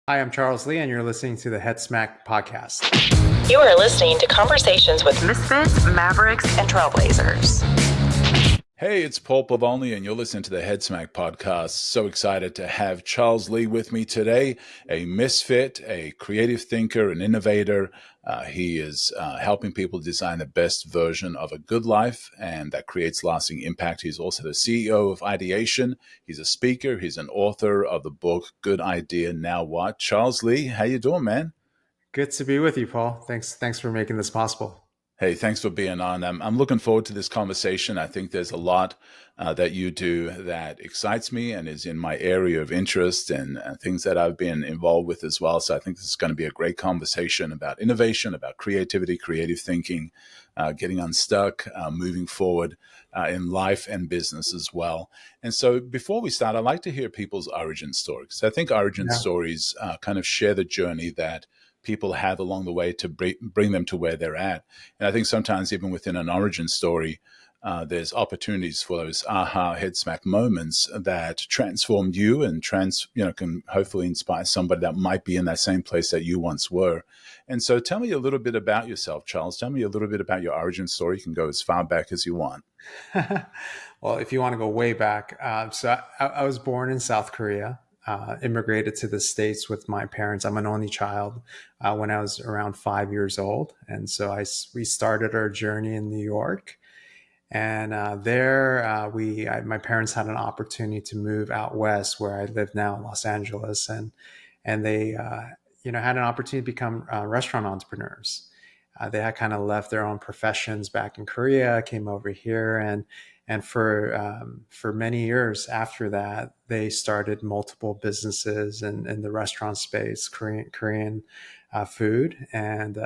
Hi, I'm Charles Lee, and you're listening to the Head Smack podcast. You are listening to conversations with misfits, mavericks, and trailblazers. Hey, it's Paul Pavoni, and you're listening to the Head Smack podcast. So excited to have Charles Lee with me today, a misfit, a creative thinker, an innovator. He is helping people design the best version of a good life, and that creates lasting impact. He's also the CEO of Ideation. He's a speaker. He's an author of the book Good Idea, Now What? Charles Lee, how you doing, man? Good to be with you, Paul. Thanks for making this possible. Hey, thanks for being on. I'm looking forward to this conversation. I think there's a lot that you do that excites me and is in my area of interest and things that I've been involved with as well. So I think this is going to be a great conversation about innovation, about creativity, creative thinking, getting unstuck, moving forward in life and business as well. And so before we start, I'd like to hear people's origin stories. I think origin stories kind of share the journey that people have along the way to bring them to where they're at. And I think sometimes even within an origin story, there's opportunities for those aha head smack moments that transform you and can hopefully inspire somebody that might be in that same place that you once were. And so tell me a little bit about yourself, Charles. Tell me a little bit about your origin story. You can go as far back as you want. Well, if you want to go way back, I was born in South Korea. Immigrated to the States with my parents. I'm an only child when I was around 5 years old. And so we started our journey in New York. And my parents had an opportunity to move out west where I live now in Los Angeles. And they, had an opportunity to become restaurant entrepreneurs. They had kind of left their own professions back in Korea, came over here, and for many years after that, they started multiple businesses in the restaurant space, Korean food. And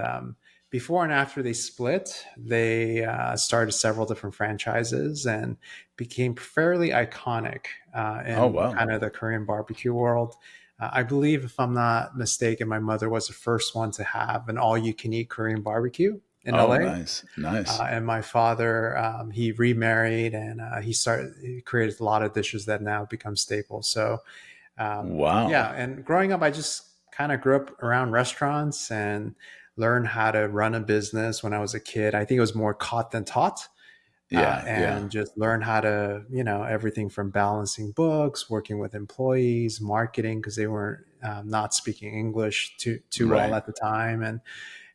before and after they split, they started several different franchises and became fairly iconic Oh, in wow. kind of the Korean barbecue world. I believe, if I'm not mistaken, my mother was the first one to have an all-you-can-eat Korean barbecue in Oh, LA. nice. Nice. And my father, he remarried and he created a lot of dishes that now become staples. So, Wow. yeah. And growing up, I just kind of grew up around restaurants and learned how to run a business when I was a kid. I think it was more caught than taught. Yeah. Yeah. And just learn how to, everything from balancing books, working with employees, marketing, because they weren't not speaking English too well Right. at the time,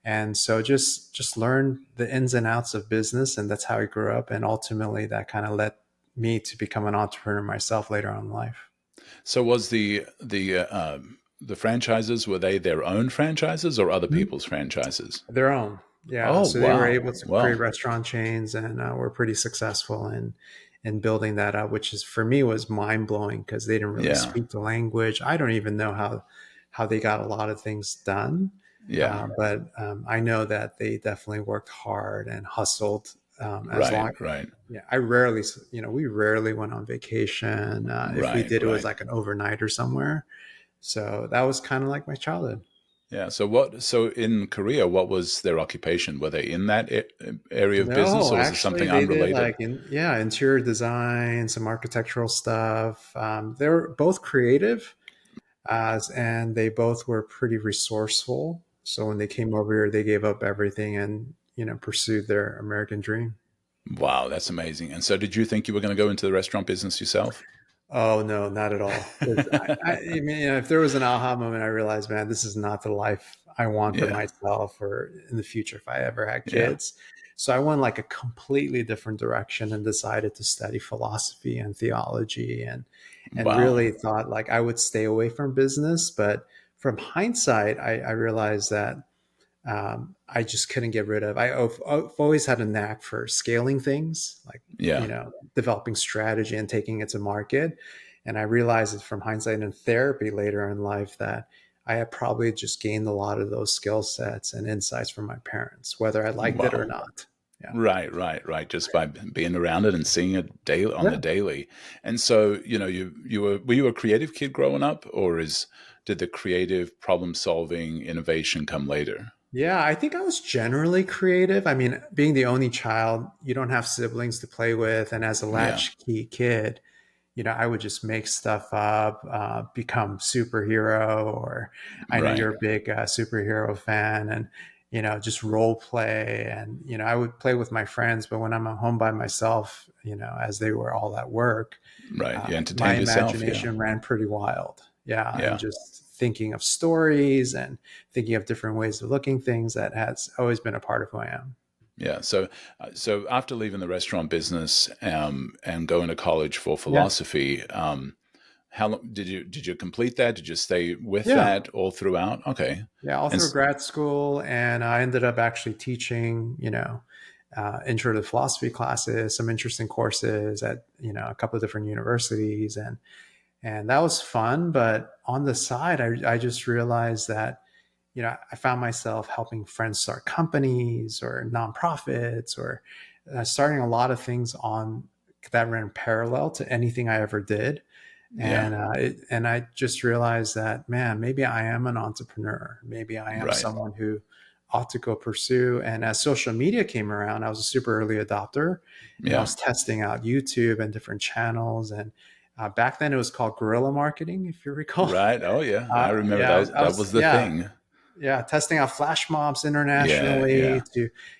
and so just learn the ins and outs of business, and that's how I grew up. And ultimately, that kind of led me to become an entrepreneur myself later on in life. So was the franchises, were they their own franchises or other Mhm. people's franchises? Their own, yeah. Oh, So they were wow. able to create Well, restaurant chains, and were pretty successful in building that up, which is for me was mind blowing because they didn't really yeah. speak the language. I don't even know how they got a lot of things done. Yeah. But I know that they definitely worked hard and hustled as Right. long. Right. Yeah, we rarely went on vacation. If we Right. did, it was Right. like an overnight or somewhere. So that was kind of like my childhood. Yeah. So in Korea, what was their occupation? Were they in that area of business No, or was it actually, something they did unrelated? like interior design, some architectural stuff. They were both creative, and they both were pretty resourceful. So when they came over here, they gave up everything and pursued their American dream. Wow. That's amazing. And so did you think you were going to go into the restaurant business yourself? Oh no, not at all. 'Cause I mean, if there was an aha moment, I realized, man, this is not the life I want for Yeah. myself or in the future if I ever had Yeah. kids. So I went like a completely different direction and decided to study philosophy and theology and Wow. really thought like I would stay away from business. But from hindsight, I realized that I just couldn't get rid of. I've always had a knack for scaling things, like Yeah. developing strategy and taking it to market. And I realized it from hindsight in therapy later in life that I had probably just gained a lot of those skill sets and insights from my parents, whether I liked it or Wow. not. Yeah. Right, right, right. Just by being around it and seeing it daily on the Yeah. daily. And so, were you a creative kid growing up, or did the creative problem solving innovation come later? Yeah, I think I was generally creative. I mean, being the only child, you don't have siblings to play with. And as a Yeah, latchkey kid, I would just make stuff up, become superhero, or I know Right. you're a big superhero fan, and just role play, and I would play with my friends. But when I'm at home by myself, as they were all at work, Right. You my entertained yourself. Yeah. imagination ran pretty wild. Yeah, and Yeah. just thinking of stories and thinking of different ways of looking things, that has always been a part of who I am. Yeah. So after leaving the restaurant business and going to college for Yeah, philosophy, how long did you complete that? Did you stay with yeah. that all throughout? Okay. Yeah, all And through grad school, and I ended up actually teaching, intro to philosophy classes, some interesting courses at a couple of different universities, and that was fun. But on the side, I just realized that I found myself helping friends start companies or nonprofits, or starting a lot of things on that ran parallel to anything I ever did. yeah, And I just realized that, man, maybe I am an entrepreneur. Maybe I am right. someone who ought to go pursue. And as social media came around, I was a super early adopter, and I Yeah, was testing out YouTube and different channels. And back then it was called guerrilla marketing, if you recall. right. Oh yeah, I remember Yeah, I that was, was the yeah, thing. yeah, testing out flash mobs Yeah, internationally yeah.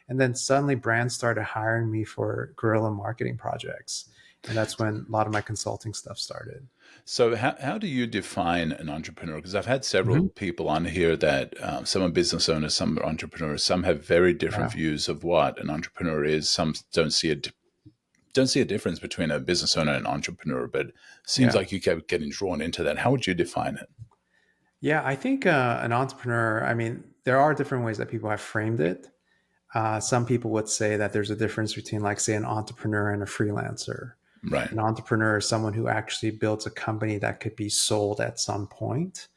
and then suddenly brands started hiring me for guerrilla marketing projects. And that's when a lot of my consulting stuff started. So how do you define an entrepreneur? Because I've had several Hmm. people on here that some are business owners, some are entrepreneurs, some have very different Yeah. views of what an entrepreneur is. Some don't see a difference between a business owner and an entrepreneur, but it seems Yeah. like you kept getting drawn into that. How would you define it? Yeah. I think an entrepreneur, I mean, there are different ways that people have framed it. Some people would say that there's a difference between, like, say, an entrepreneur and a freelancer. Right. An entrepreneur is someone who actually builds a company that could be sold at some point.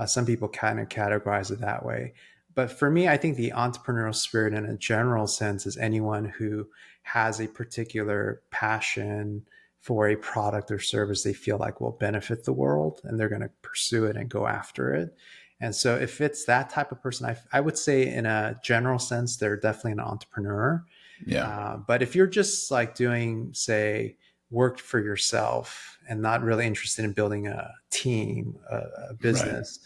Some people kind of categorize it that way. But for me, I think the entrepreneurial spirit in a general sense is anyone who has a particular passion for a product or service they feel like will benefit the world, and they're going to pursue it and go after it. And so if it's that type of person, I would say in a general sense, they're definitely an entrepreneur. Yeah. But if you're just like doing, say, work for yourself and not really interested in building a team, a Right. business,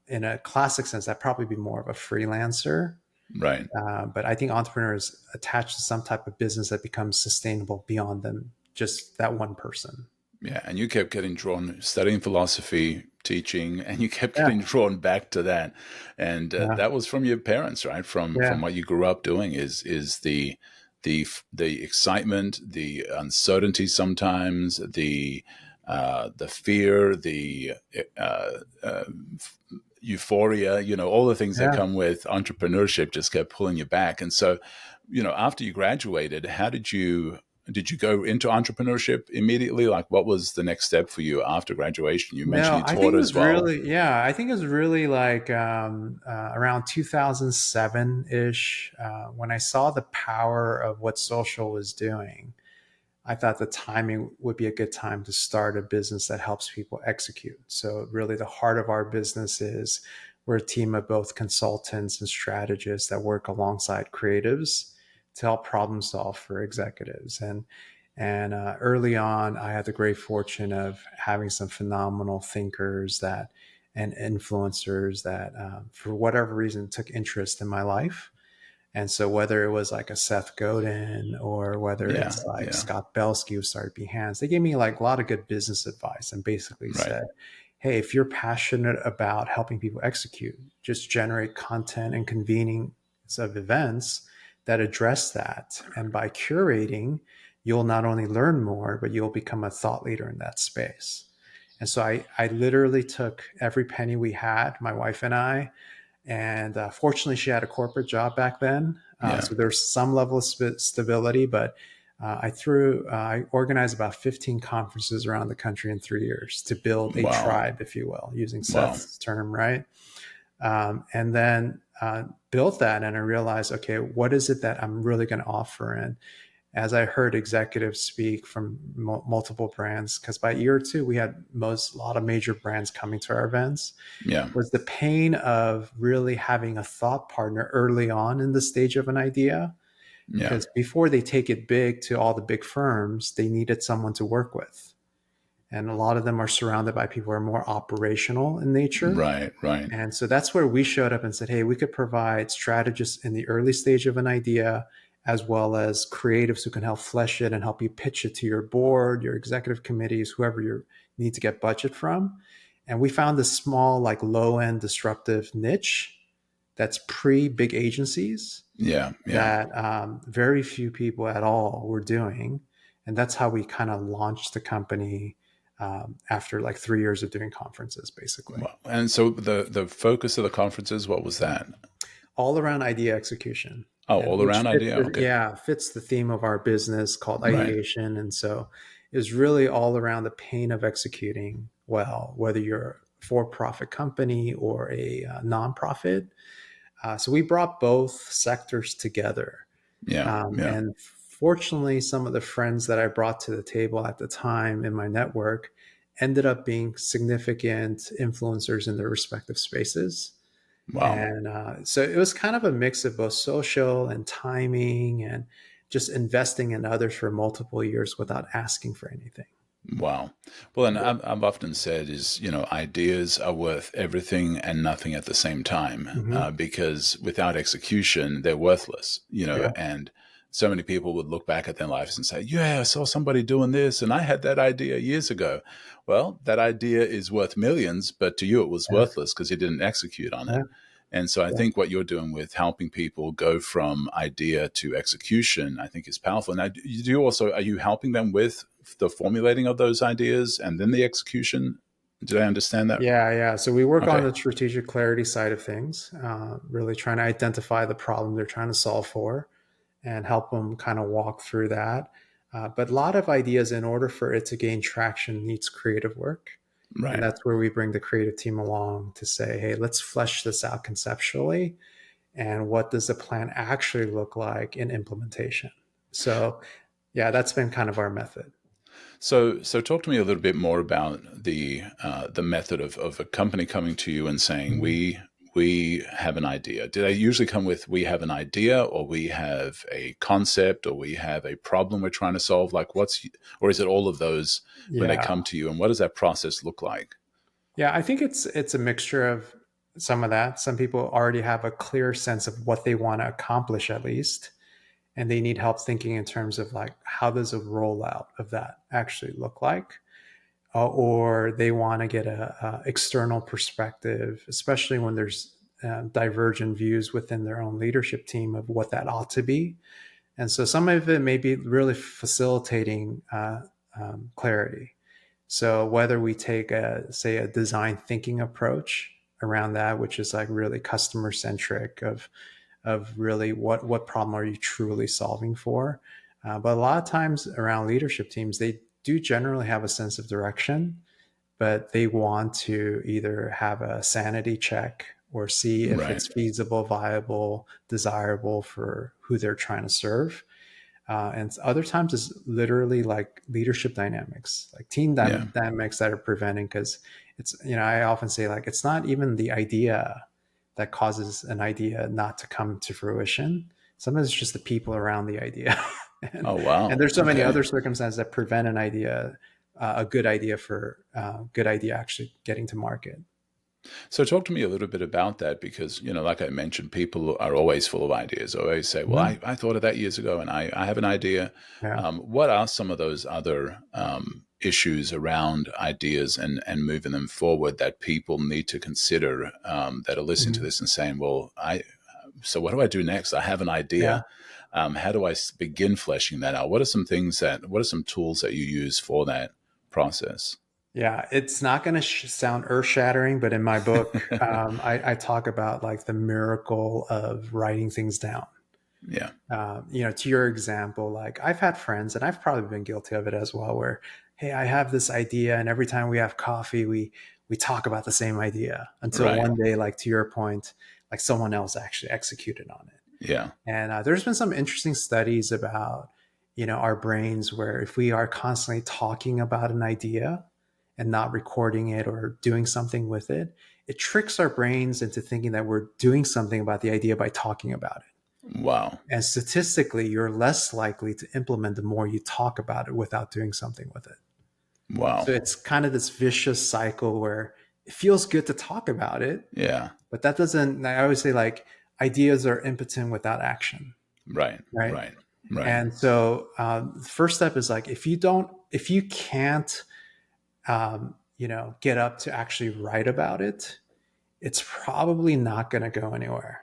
in a classic sense, that'd probably be more of a freelancer. Right. But I think entrepreneurs attached to some type of business that becomes sustainable beyond them, just that one person. Yeah, and you kept getting drawn studying philosophy, teaching, and you kept Yeah, getting drawn back to that, and yeah, that was from your parents, right? From yeah, what you grew up doing is the excitement, the uncertainty, sometimes the fear, the uh, uh, euphoria, all the things that yeah. come with entrepreneurship just kept pulling you back. And so, after you graduated, how did you go into entrepreneurship immediately? Like, what was the next step for you after graduation? You mentioned No, you I think taught it as was well. really, yeah, I think it was really like around 2007 ish, when I saw the power of what social was doing. I thought the timing would be a good time to start a business that helps people execute. So, really, the heart of our business is we're a team of both consultants and strategists that work alongside creatives to help problem solve for executives. And early on, I had the great fortune of having some phenomenal thinkers that and influencers that, for whatever reason, took interest in my life. And so whether it was like a Seth Godin or whether Yeah, it's like yeah, Scott Belsky who started Behance, they gave me like a lot of good business advice and basically right, said, hey, if you're passionate about helping people execute, just generate content and convening of events that address that. And by curating, you'll not only learn more, but you'll become a thought leader in that space. And so I literally took every penny we had, my wife and I, and fortunately, she had a corporate job back then. yeah. So there's some level of stability, but I organized about 15 conferences around the country in 3 years to build a Wow, tribe, if you will, using wow, Seth's term, right? And then built that. And I realized, okay, what is it that I'm really going to offer? And as I heard executives speak from multiple brands, because by year two, we had a lot of major brands coming to our events, yeah, was the pain of really having a thought partner early on in the stage of an idea. yeah, Because before they take it big to all the big firms, they needed someone to work with. And a lot of them are surrounded by people who are more operational in nature. Right, right. And so that's where we showed up and said, hey, we could provide strategists in the early stage of an idea, as well as creatives who can help flesh it and help you pitch it to your board, your executive committees, whoever you need to get budget from. And we found this small, like low end disruptive niche that's pre big agencies Yeah, yeah. that very few people at all were doing. And that's how we kind of launched the company after like 3 years of doing conferences, basically. Well, and so the focus of the conferences, what was that? All around idea execution, Oh, and all which around idea. Okay. fits the theme of our business called Right. ideation. And so is really all around the pain of executing well, whether you're a for-profit company or a nonprofit. So we brought both sectors together. Yeah, yeah. And fortunately, some of the friends that I brought to the table at the time in my network ended up being significant influencers in their respective spaces. Wow. And so it was kind of a mix of both social and timing and just investing in others for multiple years without asking for anything. Wow. Well, and I've often said is, ideas are worth everything and nothing at the same time, Hmm. because without execution, they're worthless, Yeah. and so many people would look back at their lives and say, yeah, I saw somebody doing this and I had that idea years ago. Well, that idea is worth millions, but to you, it was Yeah. worthless because you didn't execute on it. Yeah. And so I Yeah. think what you're doing with helping people go from idea to execution, I think is powerful. Now, are you helping them with the formulating of those ideas and then the execution? Did I understand that? Yeah. So we work on Okay. the strategic clarity side of things, really trying to identify the problem they're trying to solve for and help them kind of walk through that. But a lot of ideas, in order for it to gain traction, needs creative work. And Right. that's where we bring the creative team along to say, hey, let's flesh this out conceptually. And what does the plan actually look like in implementation? So, yeah, that's been kind of our method. So talk to me a little bit more about the method of a company coming to you and saying, Mhm. we have an idea. Do they usually come with, we have an idea, or we have a concept, or we have a problem we're trying to solve? Like or is it all of those when they Yeah. come to you, and what does that process look like? Yeah, I think it's a mixture of some of that. Some people already have a clear sense of what they want to accomplish at least, and they need help thinking in terms of like how does a rollout of that actually look like? Or they want to get a external perspective, especially when there's divergent views within their own leadership team of what that ought to be. And so some of it may be really facilitating clarity. So whether we take say a design thinking approach around that, which is like really customer centric of really what problem are you truly solving for. But a lot of times around leadership teams, they do generally have a sense of direction, but they want to either have a sanity check or see if Right. it's feasible, viable, desirable for who they're trying to serve. And other times it's literally like leadership dynamics, like team Yeah. dynamics that are preventing. Because it's, I often say like it's not even the idea that causes an idea not to come to fruition. Sometimes it's just the people around the idea. and, Oh, and wow. there's so many Okay. other circumstances that prevent an idea, a good idea for good idea actually getting to market. So talk to me a little bit about that, because, like I mentioned, people are always full of ideas. They always say, well, Mhm. I thought of that years ago and I have an idea. Yeah. What are some of those other issues around ideas and moving them forward that people need to consider, that are listening to Mhm. this and saying, well, so what do I do next? I have an Yeah. idea. How do I begin fleshing that out? What are some tools that you use for that process? Yeah, it's not going to sound earth shattering, but in my book, I talk about like the miracle of writing things down. Yeah. To your example, like I've had friends, and I've probably been guilty of it as well, where, hey, I have this idea, and every time we have coffee, we talk about the same idea until Right. one day, like to your point, like someone else actually executed on it. Yeah. And there's been some interesting studies about, our brains where if we are constantly talking about an idea and not recording it or doing something with it, it tricks our brains into thinking that we're doing something about the idea by talking about it. Wow. And statistically, you're less likely to implement the more you talk about it without doing something with it. Wow. So it's kind of this vicious cycle where it feels good to talk about it, Yeah. but that doesn't, I always say like ideas are impotent without action, Right. right? Right. Right. And so the first step is like, if you can't, get up to actually write about it, it's probably not going to go anywhere.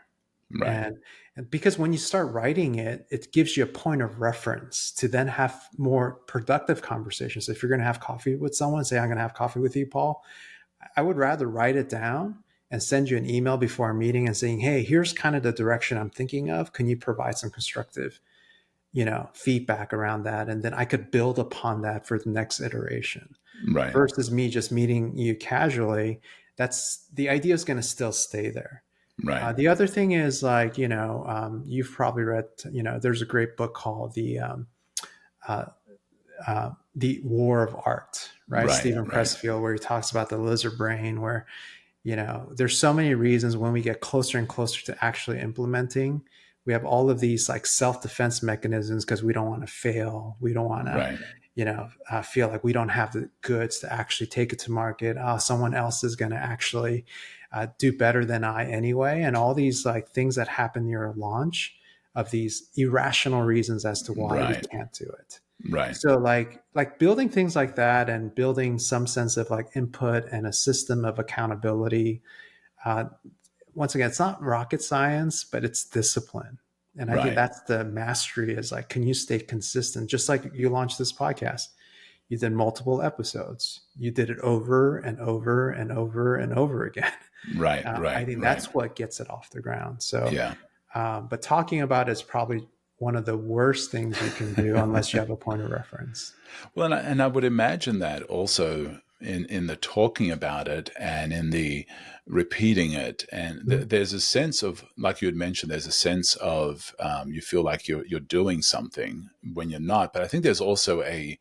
Right. And, and because when you start writing it, it gives you a point of reference to then have more productive conversations. If you're going to have coffee with someone, say, I'm going to have coffee with you, Paul, I would rather write it down and send you an email before a meeting and saying, hey, here's kind of the direction I'm thinking of. Can you provide some constructive, feedback around that? And then I could build upon that for the next iteration Right. versus me just meeting you casually. That's the idea is going to still stay there. Right. The other thing is like, you've probably read, there's a great book called uh, the War of Art, right? Right. Stephen Right. Pressfield, where he talks about the lizard brain, where, there's so many reasons when we get closer and closer to actually implementing, we have all of these like self-defense mechanisms because we don't want to fail. We don't want to, Right. feel like we don't have the goods to actually take it to market. Oh, someone else is going to actually do better than I anyway. And all these like things that happen near a launch of these irrational reasons as to why we Right. can't do it. Right. So like building things like that and building some sense of like input and a system of accountability. Uh, Once again, it's not rocket science, but it's discipline. And I think Right. that's the mastery is like, can you stay consistent? Just like you launched this podcast, you did multiple episodes. You did it over and over and over and over again. Right. I Right. think Right. that's what gets it off the ground. So, Yeah. but talking about it is probably one of the worst things you can do unless you have a point of reference. Well, and I would imagine that also in the talking about it and in the repeating it, and Mhm. there's a sense of, like you had mentioned, there's a sense of you feel like you're doing something when you're not. But I think there's also a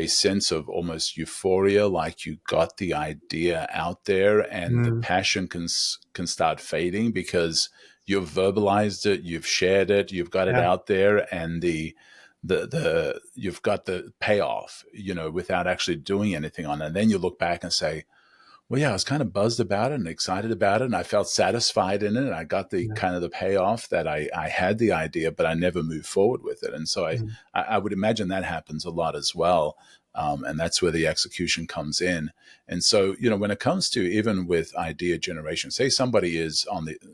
sense of almost euphoria, like you got the idea out there, and the Mhm. passion can start fading because you've verbalized it, you've shared it, you've got it Yeah. out there, and the you've got the payoff, without actually doing anything on it. And then you look back and say, well, yeah, I was kind of buzzed about it and excited about it, and I felt satisfied in it, and I got the Yeah. kind of the payoff that I had the idea, but I never moved forward with it. And so Mhm. I would imagine that happens a lot as well. And that's where the execution comes in. And so, when it comes to even with idea generation, say somebody is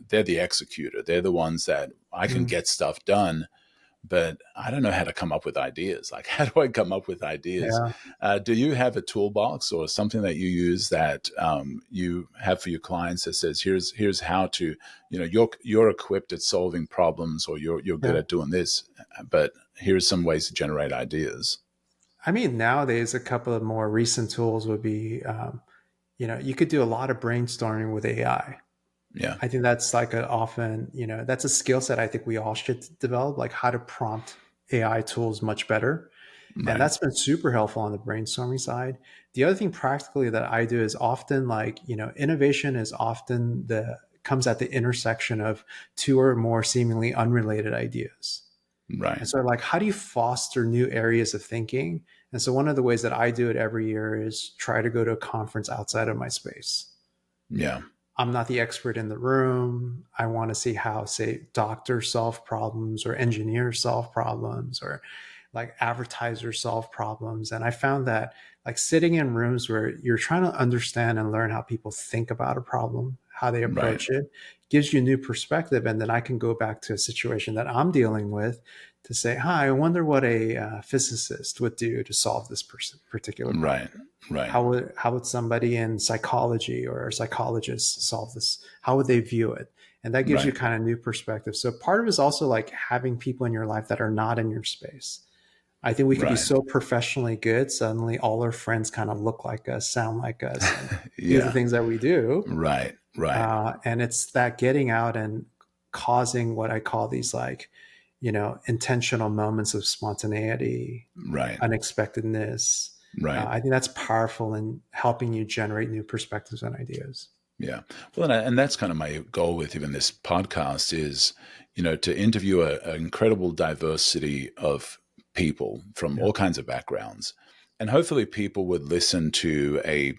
they're the executor, they're the ones that I can Mhm. get stuff done, but I don't know how to come up with ideas. Like, how do I come up with ideas? Yeah. Do you have a toolbox or something that you use that you have for your clients that says, here's how to, you're equipped at solving problems, or you're good Yeah. at doing this, but here's some ways to generate ideas. I mean, nowadays, a couple of more recent tools would be, you could do a lot of brainstorming with AI. Yeah. I think that's like that's a skill set I think we all should develop, like how to prompt AI tools much better. And Right. that's been super helpful on the brainstorming side. The other thing practically that I do is often like, innovation is often comes at the intersection of two or more seemingly unrelated ideas. Right. And so like, how do you foster new areas of thinking? And so one of the ways that I do it every year is try to go to a conference outside of my space. Yeah. I'm not the expert in the room. I want to see how, say, doctors solve problems or engineers solve problems or like advertisers solve problems. And I found that like sitting in rooms where you're trying to understand and learn how people think about a problem, how they Right. approach it, gives you a new perspective. And then I can go back to a situation that I'm dealing with to say, hi, I wonder what a physicist would do to solve this particular problem. Right. Right. How would somebody in psychology or a psychologist solve this? How would they view it? And that gives you Right. kind of new perspective. So part of it is also like having people in your life that are not in your space. I think we could be Right. so professionally good. Suddenly all our friends kind of look like us, sound like us, and do the Yeah. things that we do. Right. Right. And it's that getting out and causing what I call these like, intentional moments of spontaneity, Right. unexpectedness. Right. I think that's powerful in helping you generate new perspectives and ideas. Yeah. Well, and that's kind of my goal with even this podcast is, to interview an incredible diversity of people from Yeah. all kinds of backgrounds, and hopefully people would listen to a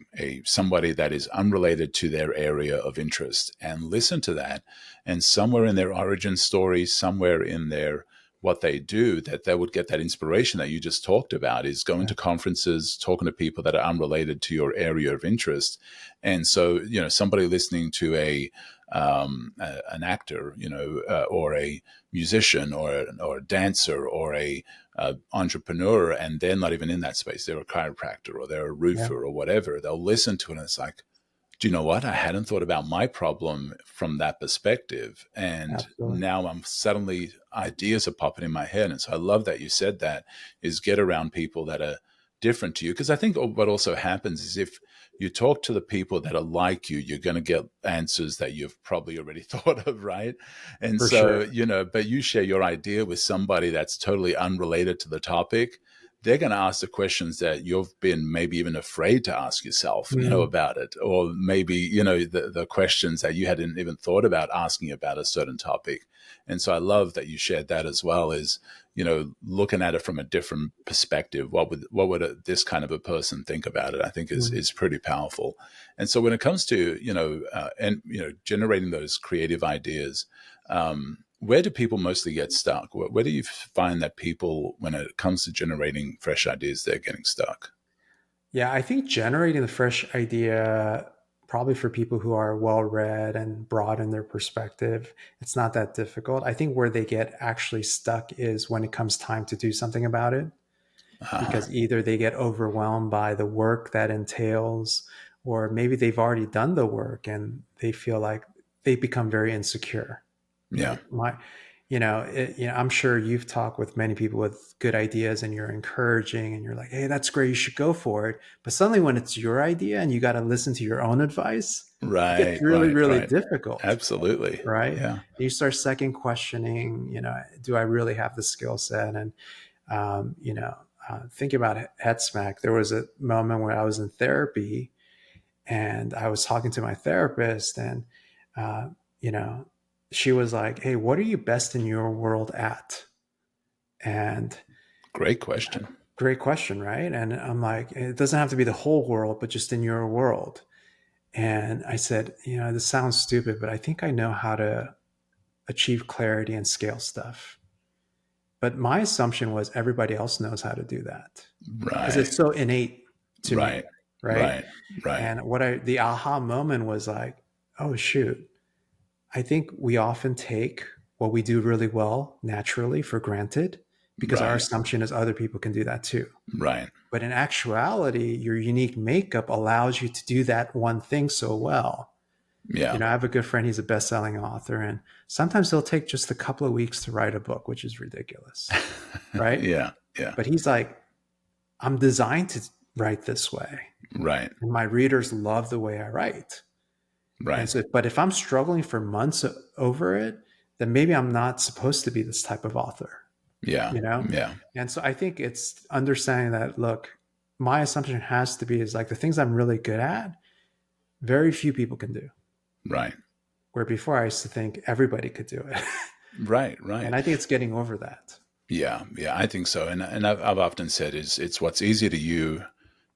somebody that is unrelated to their area of interest and listen to that, and somewhere in their origin story, somewhere in their what they do, that they would get that inspiration that you just talked about, is going Yeah. to conferences, talking to people that are unrelated to your area of interest. And so, somebody listening to an actor, or a musician, or a dancer, or a entrepreneur, and they're not even in that space. They're a chiropractor, or they're a Yeah. roofer, or whatever. They'll listen to it, and it's like, do you know what? I hadn't thought about my problem from that perspective. And Absolutely. now I'm suddenly ideas are popping in my head. And so I love that you said that, is get around people that are different to you. Because I think what also happens is, if you talk to the people that are like you, you're going to get answers that you've probably already thought of, right? And For so, sure. but you share your idea with somebody that's totally unrelated to the topic, they're going to ask the questions that you've been maybe even afraid to ask yourself, Mm. about it. Or maybe, the questions that you hadn't even thought about asking about a certain topic. And so I love that you shared that as well, is, looking at it from a different perspective. What would this kind of a person think about it? I think Mm. is pretty powerful. And so when it comes to, generating those creative ideas, where do people mostly get stuck? Where do you find that people, when it comes to generating fresh ideas, they're getting stuck? Yeah, I think generating the fresh idea, probably for people who are well read and broad in their perspective, it's not that difficult. I think where they get actually stuck is when it comes time to do something about it, Uh, because either they get overwhelmed by the work that entails, or maybe they've already done the work and they feel like they become very insecure. yeah, Like I'm sure you've talked with many people with good ideas and you're encouraging and you're like, hey, that's great, you should go for it. But suddenly when it's your idea and you got to listen to your own advice, it gets right, really, right, really right. difficult. Absolutely. Right. And Yeah. you start second questioning, do I really have the skill set? And, thinking about head smack, there was a moment where I was in therapy and I was talking to my therapist, and uh, you know, she was like, "Hey, what are you best in your world at?" And Great question. great question, right? And I'm like, it doesn't have to be the whole world, but just in your world. And I said, this sounds stupid, but I think I know how to achieve clarity and scale stuff. But my assumption was everybody else knows how to do that because Right, it's so innate to me, right, right? right, right. And the aha moment was like, oh shoot, I think we often take what we do really well naturally for granted because our Right, assumption is other people can do that too. right. But in actuality, your unique makeup allows you to do that one thing so well. Yeah. I have a good friend, he's a best-selling author, and sometimes he'll take just a couple of weeks to write a book, which is ridiculous, right? Yeah, yeah. But he's like, I'm designed to write this way, Right, and my readers love the way I write. And right. so, but if I'm struggling for months over it, then maybe I'm not supposed to be this type of author, Yeah, you know? yeah. And so I think it's understanding that, look, my assumption has to be is like the things I'm really good at, very few people can do. Right, Where before I used to think everybody could do it. right, And right. I think it's getting over that. Yeah, yeah. I think so. And I've often said, is it's what's easy to you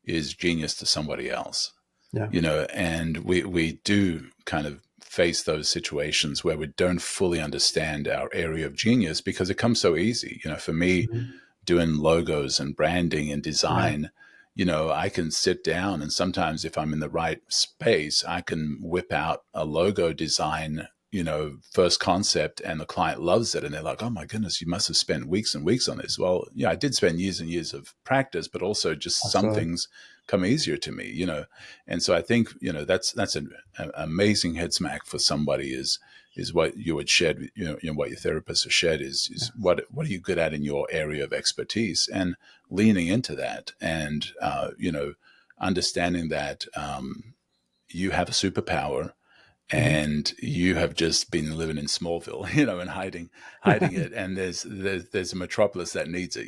is genius to somebody else. Yeah. And we do kind of face those situations where we don't fully understand our area of genius because it comes so easy. For me, Mhm. doing logos and branding and Yeah. design, I can sit down, and sometimes if I'm in the right space, I can whip out a logo design, first concept, and the client loves it. And they're like, oh my goodness, you must have spent weeks and weeks on this. Well, yeah, I did spend years and years of practice, but also just some Absolutely. things come easier to me. And so I think, that's an amazing head smack for somebody, is what you had shared, what your therapist has shared is Yes. what are you good at in your area of expertise, and leaning into that, and understanding that you have a superpower, Mhm. and you have just been living in Smallville, and hiding it, and there's a metropolis that needs it,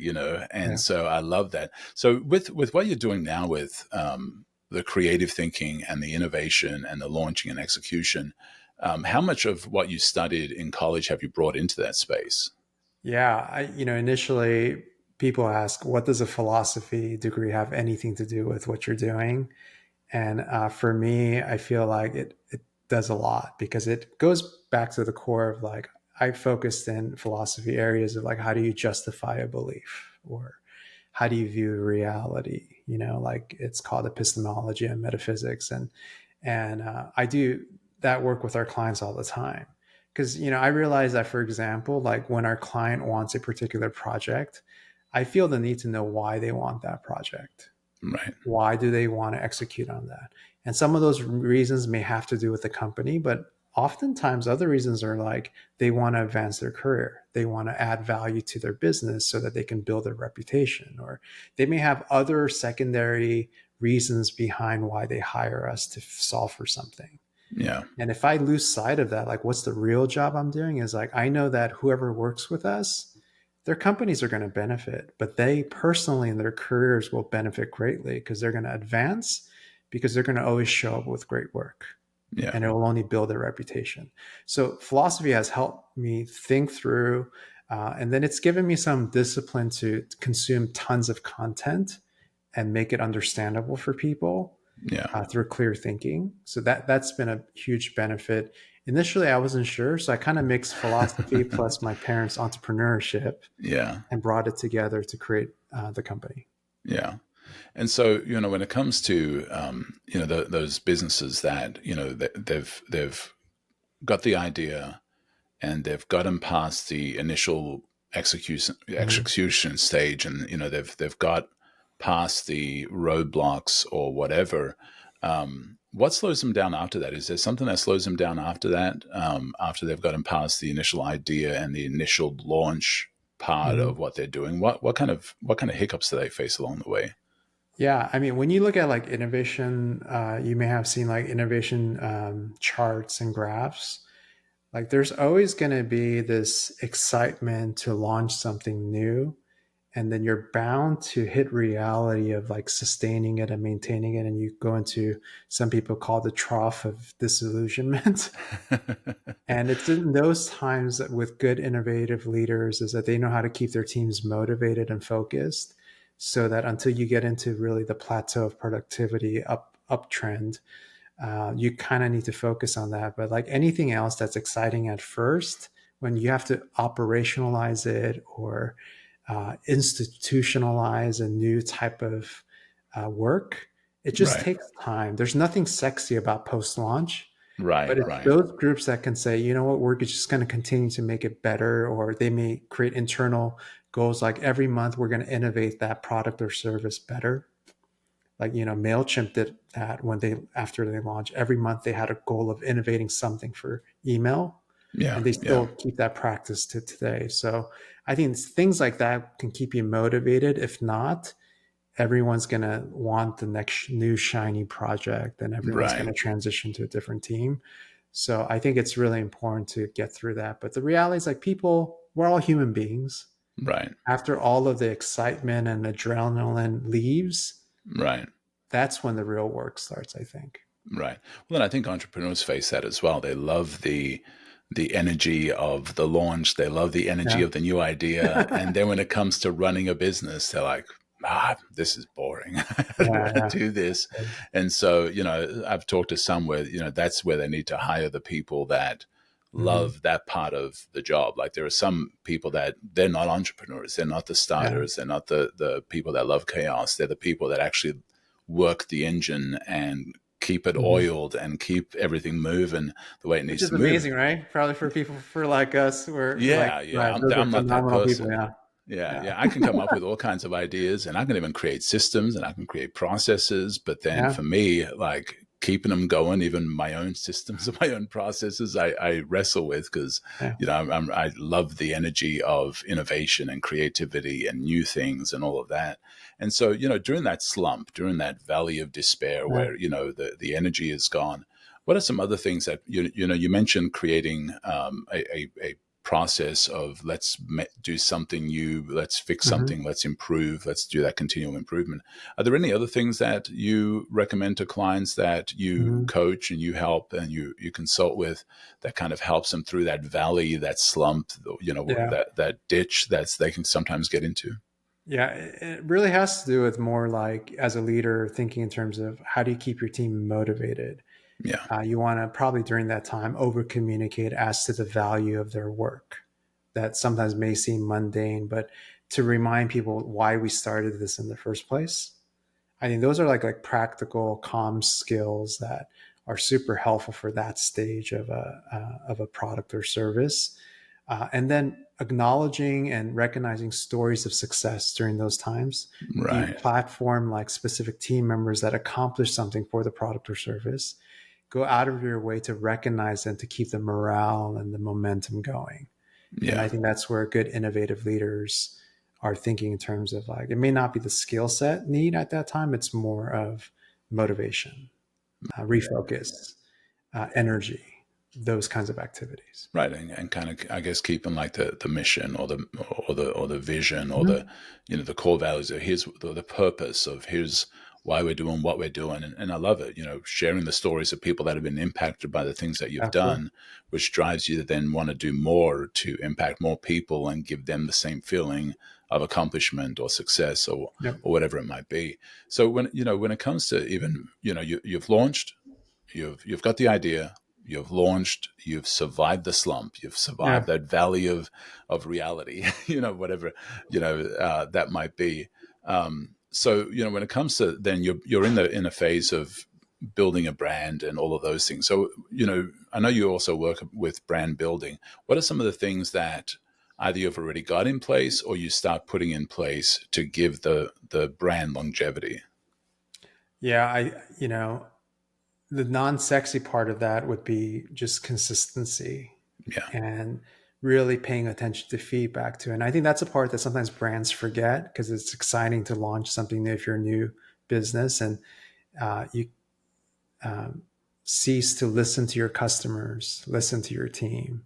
and Yeah. so I love that. So with what you're doing now with the creative thinking and the innovation and the launching and execution, how much of what you studied in college have you brought into that space? Yeah. Initially people ask, what does a philosophy degree have anything to do with what you're doing? And for me, I feel like it does a lot because it goes back to the core of like, I focused in philosophy areas of like, how do you justify a belief, or how do you view reality? You know, like it's called epistemology and metaphysics. And I do that work with our clients all the time. Because, you know, I realize that, for example, like when our client wants a particular project, I feel the need to know why they want that project. Right. Why do they want to execute on that? And some of those reasons may have to do with the company, but oftentimes other reasons are like they want to advance their career. They want to add value to their business so that they can build a reputation, or they may have other secondary reasons behind why they hire us to solve for something. Yeah. And if I lose sight of that, like what's the real job I'm doing is like, I know that whoever works with us, their companies are going to benefit, but they personally in their careers will benefit greatly because they're going to advance, because they're going to always show up with great work, Yeah. and it will only build their reputation. So philosophy has helped me think through, and then it's given me some discipline to consume tons of content and make it understandable for people Yeah. through clear thinking. So that's been a huge benefit. Initially, I wasn't sure, so I kind of mixed philosophy plus my parents' entrepreneurship Yeah. and brought it together to create the company. Yeah. And so, when it comes to, those businesses that, they've got the idea and they've gotten past the initial Mhm. execution stage, and, they've got past the roadblocks or whatever. What slows them down after that? Is there something that slows them down after that? After they've gotten past the initial idea and the initial launch part Mhm. of what they're doing, what kind of hiccups do they face along the way? Yeah, I mean, when you look at like innovation, you may have seen like innovation charts and graphs. Like, there's always going to be this excitement to launch something new, and then you're bound to hit reality of like sustaining it and maintaining it, and you go into, some people call the trough of disillusionment. And it's in those times that with good innovative leaders is that they know how to keep their teams motivated and focused, so that until you get into really the plateau of productivity uptrend, you kind of need to focus on that. But like anything else that's exciting at first, when you have to operationalize it or institutionalize a new type of work, it just Right. takes time. There's nothing sexy about post launch, but Right. it's Right. those groups that can say, you know what, we're just going to continue to make it better, or they may create internal goals like every month we're going to innovate that product or service better. Like, you know, MailChimp did that when they, after they launched, every month they had a goal of innovating something for email, Yeah. and they Yeah. still keep that practice to today. So I think things like that can keep you motivated. If not, everyone's going to want the next new shiny project, and everyone's going Right. to transition to a different team. So I think it's really important to get through that. But the reality is, like, people, we're all human beings. Right. After all of the excitement and adrenaline leaves, Right. that's when the real work starts, I think. Right. Well, then I think entrepreneurs face that as well. They love the energy of the launch. They love the energy Yeah. of the new idea. And then when it comes to running a business, they're like, this is boring. I don't Yeah, want to yeah. do this. And so, I've talked to some where, that's where they need to hire the people that Mhm. love that part of the job. Like there are some people that they're not entrepreneurs. They're not the Yeah. starters. They're not the people that love chaos. They're the people that actually work the engine and keep it Mhm. oiled and keep everything moving the way it Which needs is to move. amazing, right? Probably for people for like us, we're like, Yeah, yeah, right, those are I'm not that phenomenal people. person. Yeah. Yeah, Yeah. yeah, I can come up with all kinds of ideas, and I can even create systems, and I can create processes. But then Yeah. for me, like keeping them going, even my own systems and my own processes, I wrestle with because Yeah. I love the energy of innovation and creativity and new things and all of that. And so during that slump, during that valley of despair, Yeah. where the energy is gone, what are some other things that you mentioned creating a process of do something new, let's fix Mhm. something, let's improve, let's do that continual improvement. Are there any other things that you recommend to clients that you Mhm. coach and you help and you consult with that kind of helps them through that valley, that slump, Yeah. that ditch that's they can sometimes get into? Yeah, it really has to do with more like as a leader thinking in terms of how do you keep your team motivated. Yeah. You want to probably during that time over communicate as to the value of their work that sometimes may seem mundane, but to remind people why we started this in the first place. I think those are like practical comm skills that are super helpful for that stage of a product or service. And then acknowledging and recognizing stories of success during those times. You Right. platform like specific team members that accomplish something for the product or service. Go out of your way to recognize them to keep the morale and the momentum going. And I Yeah. think that's where good innovative leaders are thinking in terms of like, it may not be the skill set need at that time, it's more of motivation, refocus, energy, those kinds of activities. Right, and kind of, I guess, keeping like the mission or the vision or the Mhm. the core values of here's the purpose of here's why we're doing what we're doing, and I love it. Sharing the stories of people that have been impacted by the things that you've Absolutely. done, which drives you to then want to do more to impact more people and give them the same feeling of accomplishment or success Yep. or whatever it might be. So when it comes to even you've launched. You've got the idea. You've launched. You've survived the slump. You've survived Yeah. that valley of reality. Whatever that might be. So when it comes to then you're in a phase of building a brand and all of those things. So I know you also work with brand building. What are some of the things that either you've already got in place or you start putting in place to give the brand longevity? Yeah. The non-sexy part of that would be just consistency Yeah. and really paying attention to feedback too. And I think that's a part that sometimes brands forget because it's exciting to launch something new if you're a new business and you um, cease to listen to your customers, listen to your team,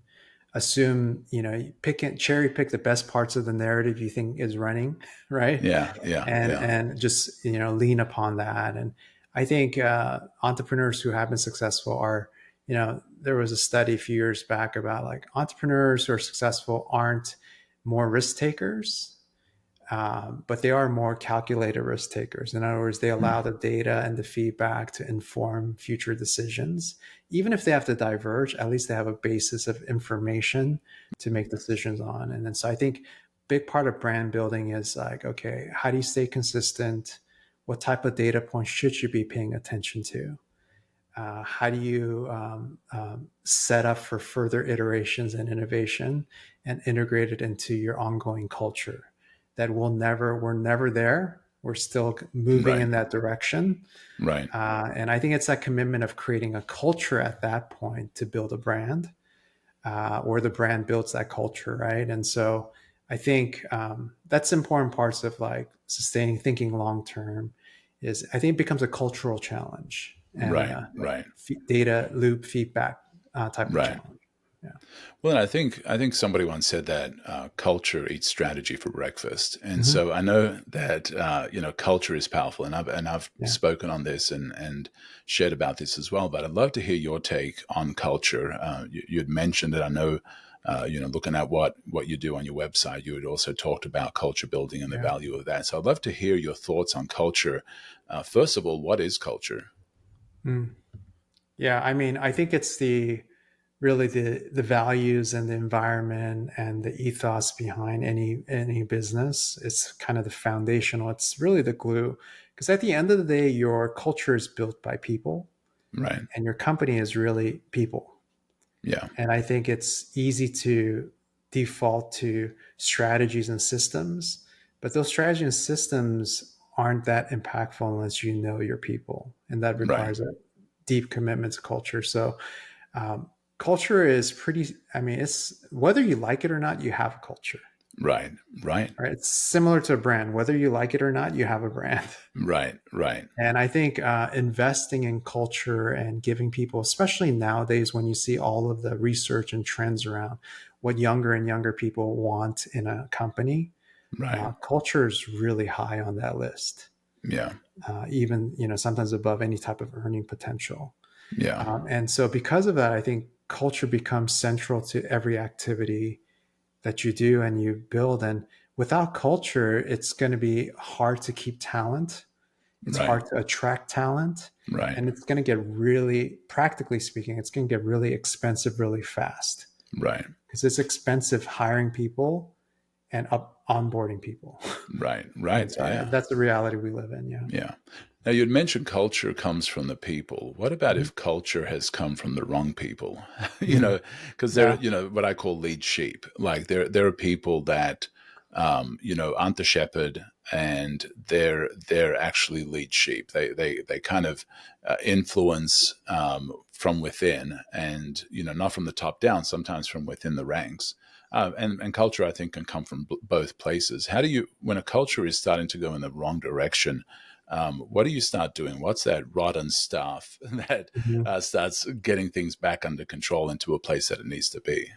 assume, cherry pick the best parts of the narrative you think is running, right? Yeah. Yeah. Yeah. And just lean upon that. And I think entrepreneurs who have been successful are, there was a study a few years back about like entrepreneurs who are successful aren't more risk takers, but they are more calculated risk takers. In other words, they allow Mm. the data and the feedback to inform future decisions. Even if they have to diverge, at least they have a basis of information to make decisions on. And then so I think big part of brand building is like, okay, how do you stay consistent? What type of data points should you be paying attention to? How do you set up for further iterations and innovation and integrate it into your ongoing culture that we're never there, we're still moving Right. in that direction. Right. And I think it's that commitment of creating a culture at that point to build a brand, or the brand builds that culture, right? And so I think that's important parts of like sustaining thinking long term is I think it becomes a cultural challenge and Right. Right. data loop feedback type of Right. challenge. Yeah. Well, I think somebody once said that culture eats strategy for breakfast, and Hmm. so I know that culture is powerful, and I've Yeah. spoken on this and shared about this as well. But I'd love to hear your take on culture. You'd mentioned it. I know. Looking at what you do on your website, you had also talked about culture building and the Yeah. value of that. So I'd love to hear your thoughts on culture. First of all, what is culture? Mm. Yeah. I mean, I think it's the values and the environment and the ethos behind any business. It's kind of the foundational. It's really the glue because at the end of the day, your culture is built by people, Right. and your company is really people. Yeah. And I think it's easy to default to strategies and systems, but those strategies and systems aren't that impactful unless you know your people, and that Right. requires a deep commitment to culture. So culture is pretty, I mean, it's whether you like it or not, you have a culture, Right. Right. right? It's similar to a brand. Whether you like it or not, you have a brand. Right. Right. And I think investing in culture and giving people, especially nowadays when you see all of the research and trends around what younger and younger people want in a company, Right. culture is really high on that list. Yeah. Even sometimes above any type of earning potential. Yeah. And so because of that, I think culture becomes central to every activity that you do and you build. And without culture, it's going to be hard to keep talent. It's Right. hard to attract talent. Right. And it's going to get really, practically speaking, it's going to get really expensive really fast Right. because it's expensive hiring people and onboarding people. Right. And Right. so Yeah. that's the reality we live in. Yeah. Yeah. Now, you'd mentioned culture comes from the people. What about Mhm. if culture has come from the wrong people? Mhm. Because they're, Yeah. what I call lead sheep. Like there are people that, aren't the shepherd, and they're actually lead sheep. They kind of influence from within, and not from the top down. Sometimes from within the ranks. And culture, I think, can come from both places. How do you, when a culture is starting to go in the wrong direction? What do you start doing? What's that rotten stuff that Mhm. starts getting things back under control into a place that it needs to be?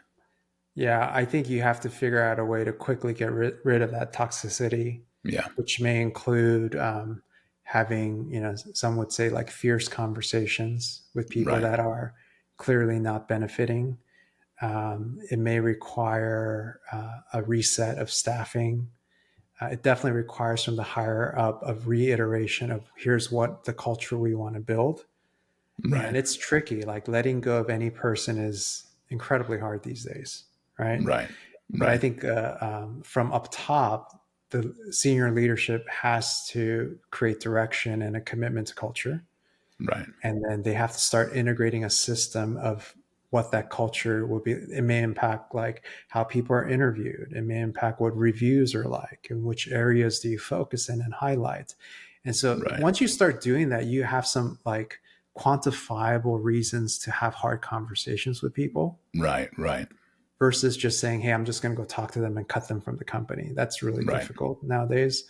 Yeah. I think you have to figure out a way to quickly get rid of that toxicity, Yeah, which may include having, some would say like fierce conversations with people right, that are clearly not benefiting. It may require a reset of staffing. It definitely requires from the higher up of reiteration of here's what the culture we want to build. right, And it's tricky. Like letting go of any person is incredibly hard these days, right? right, But I right, think from up top, the senior leadership has to create direction and a commitment to culture. right, And then they have to start integrating a system of what that culture will be. It may impact like how people are interviewed. It may impact what reviews are like and which areas do you focus in and highlight. And so right, once you start doing that, you have some like quantifiable reasons to have hard conversations with people right, right, versus just saying, hey, I'm just going to go talk to them and cut them from the company. That's really right. difficult nowadays.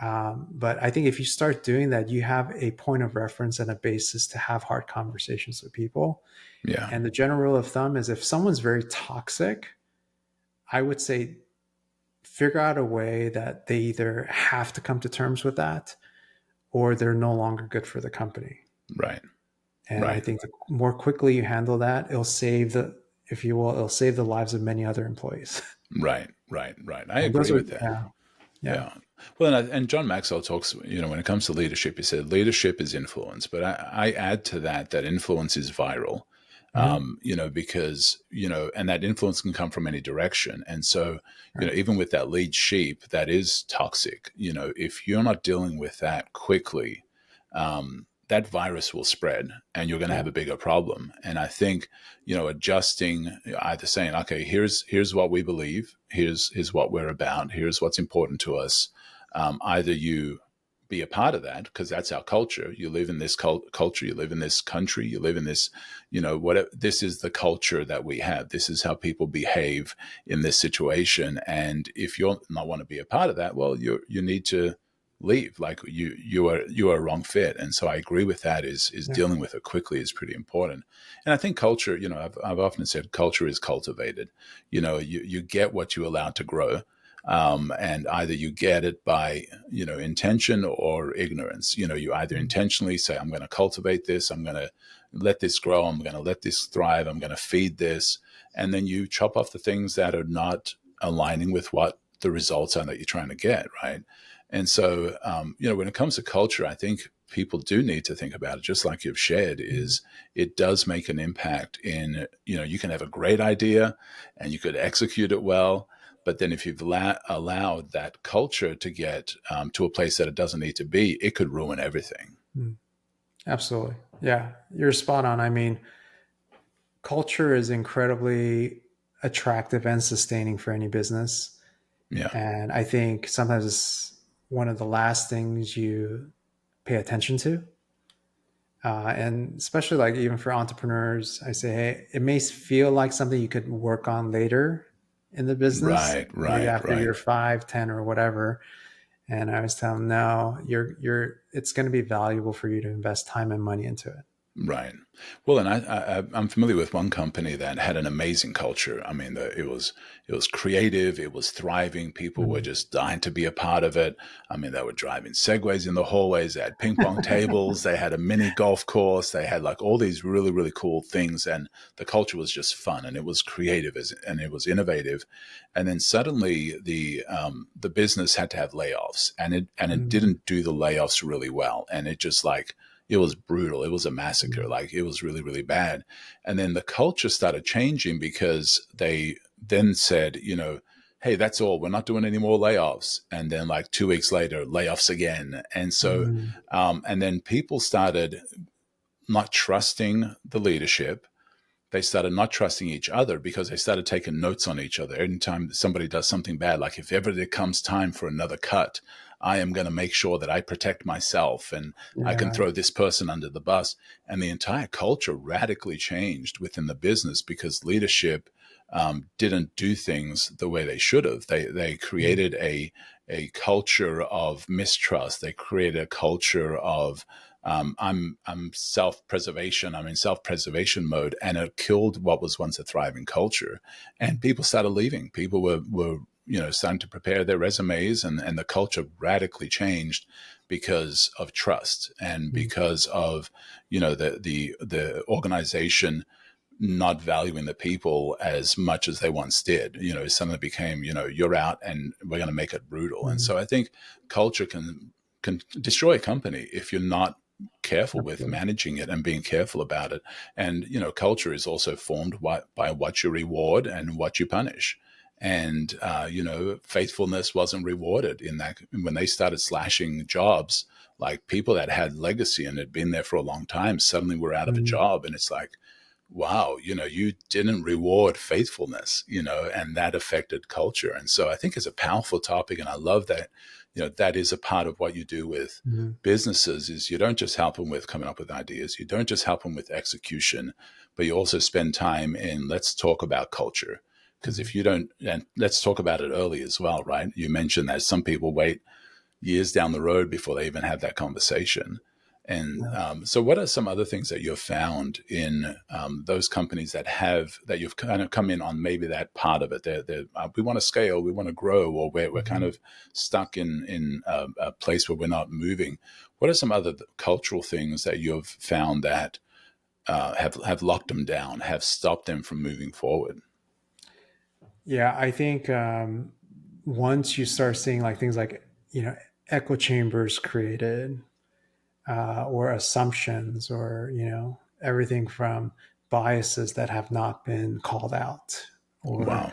But I think if you start doing that, you have a point of reference and a basis to have hard conversations with people. Yeah, And the general rule of thumb is if someone's very toxic, I would say figure out a way that they either have to come to terms with that or they're no longer good for the company. right, And I right, think the more quickly you handle that, it'll save the, if you will, it'll save the lives of many other employees. right, right, right. I And those agree are, with that. yeah, yeah, Yeah. Well, and John Maxwell talks, when it comes to leadership, he said leadership is influence, but I add to that influence is viral, hmm because, and that influence can come from any direction. And so, right, even with that lead sheep that is toxic, if you're not dealing with that quickly, that virus will spread and you're going to yeah, have a bigger problem. And I think, adjusting, either saying, okay, here's what we believe, here's what we're about, here's what's important to us. Either you be a part of that because that's our culture. You live in this culture, you live in this country, you live in this, whatever. This is the culture that we have. This is how people behave in this situation. And if you're not want to be a part of that, well, you need to leave. Like you are a wrong fit. And so I agree with that. Is yeah, dealing with it quickly is pretty important. And I think culture, I've often said culture is cultivated. You get what you allow to grow. And either you get it by intention or ignorance. You either mhm, intentionally say, I'm going to cultivate this, I'm going to let this grow, I'm going to let this thrive, I'm going to feed this, and then you chop off the things that are not aligning with what the results are that you're trying to get, right? And so, when it comes to culture, I think people do need to think about it, just like you've shared, mhm, is it does make an impact in, you can have a great idea and you could execute it well. But then if you've allowed that culture to get to a place that it doesn't need to be, it could ruin everything. mhm. Absolutely. Yeah, you're spot on. I mean, culture is incredibly attractive and sustaining for any business. Yeah. And I think sometimes it's one of the last things you pay attention to. And especially like even for entrepreneurs, I say, hey, it may feel like something you could work on later in the business, Right, maybe right, after right, year 5, 10, or whatever. And I was telling them, no, it's going to be valuable for you to invest time and money into it. Right. Well, and I'm familiar with one company that had an amazing culture. I mean, it was creative, it was thriving. People were Mm. just dying to be a part of it. I mean, they were driving segways in the hallways. They had ping pong tables. They had a mini golf course. They had like all these really really cool things, and the culture was just fun and it was creative and it was innovative. And then suddenly the business had to have layoffs, and it Mm. didn't do the layoffs really well, and it just like it was brutal. It was a massacre. Mm. Like it was really, really bad. And then the culture started changing because they then said, you know, hey, that's all. We're not doing any more layoffs. And then like 2 weeks later, layoffs again. And so, Mm. and then people started not trusting the leadership. They started not trusting each other because they started taking notes on each other. Anytime somebody does something bad, like if ever there comes time for another cut, I am going to make sure that I protect myself and I can Yeah. throw this person under the bus. And the entire culture radically changed within the business because leadership didn't do things the way they should have. They Mm. created a culture of mistrust. They created a culture of I'm self preservation. I'm in self preservation mode, and it killed what was once a thriving culture. And people started leaving. People were starting to prepare their resumes, and the culture radically changed because of trust and Mm. because of the organization not valuing the people as much as they once did. Suddenly became, you're out and we're going to make it brutal. And Mm. so I think culture can destroy a company if you're not careful with Absolutely. managing it and being careful about it. And culture is also formed by what you reward and what you punish. And faithfulness wasn't rewarded in that when they started slashing jobs. Like people that had legacy and had been there for a long time suddenly were out of a Mm. job, and it's like, wow, you didn't reward faithfulness, and that affected culture. And so I think it's a powerful topic. And I love that, that is a part of what you do with Mm. businesses is you don't just help them with coming up with ideas. You don't just help them with execution, but you also spend time in let's talk about culture. Because Mm. if you don't, and let's talk about it early as well, right? You mentioned that some people wait years down the road before they even have that conversation. And Yeah. so, what are some other things that you've found in those companies that you've kind of come in on maybe that part of it? We want to scale, we want to grow, or we're kind Mhm. of stuck in a place where we're not moving. What are some other cultural things that you've found that have locked them down, have stopped them from moving forward? Yeah, I think once you start seeing like things like echo chambers created, or assumptions, or everything from biases that have not been called out, or Wow.